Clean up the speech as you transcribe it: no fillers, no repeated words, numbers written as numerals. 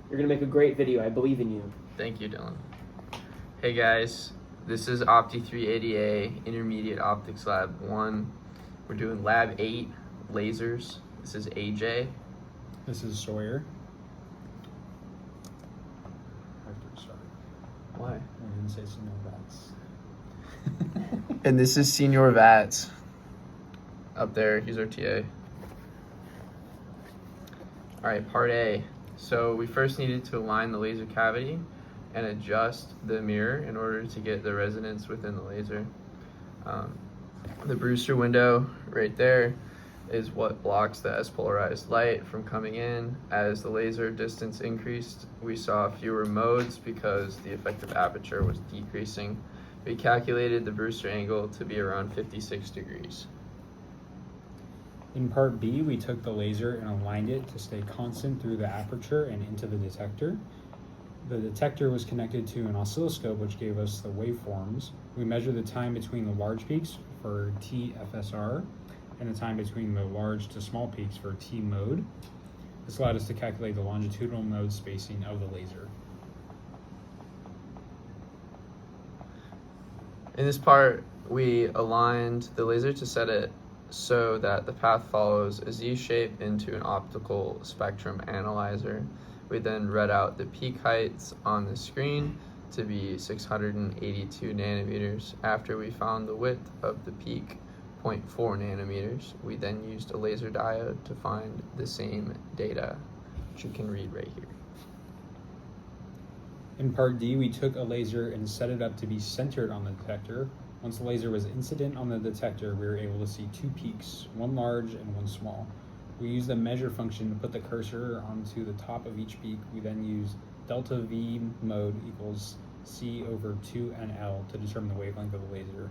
You're going to make a great video. I believe in you. Thank you, Dylan. Hey guys, this is OPTI380A Intermediate Optics Lab 1. We're doing Lab 8 lasers. This is AJ. This is Sawyer. Why? I didn't say Senior Vats. And this is Senior Vats. Up there, he's our TA. Alright, part A. So we first needed to align the laser cavity and adjust the mirror in order to get the resonance within the laser. The Brewster window right there is what blocks the S-polarized light from coming in. As the laser distance increased, we saw fewer modes because the effective aperture was decreasing. We calculated the Brewster angle to be around 56 degrees. In part B, we took the laser and aligned it to stay constant through the aperture and into the detector. The detector was connected to an oscilloscope which gave us the waveforms. We measured the time between the large peaks for TFSR and the time between the large to small peaks for T mode. This allowed us to calculate the longitudinal mode spacing of the laser. In this part, we aligned the laser to set it so that the path follows a Z-shape into an optical spectrum analyzer. We then read out the peak heights on the screen to be 682 nanometers. After we found the width of the peak, 0.4 nanometers, we then used a laser diode to find the same data, which you can read right here. In part D, we took a laser and set it up to be centered on the detector. Once the laser was incident on the detector, we were able to see two peaks, one large and one small. We used the measure function to put the cursor onto the top of each peak. We then used delta V mode equals C over 2NL to determine the wavelength of the laser.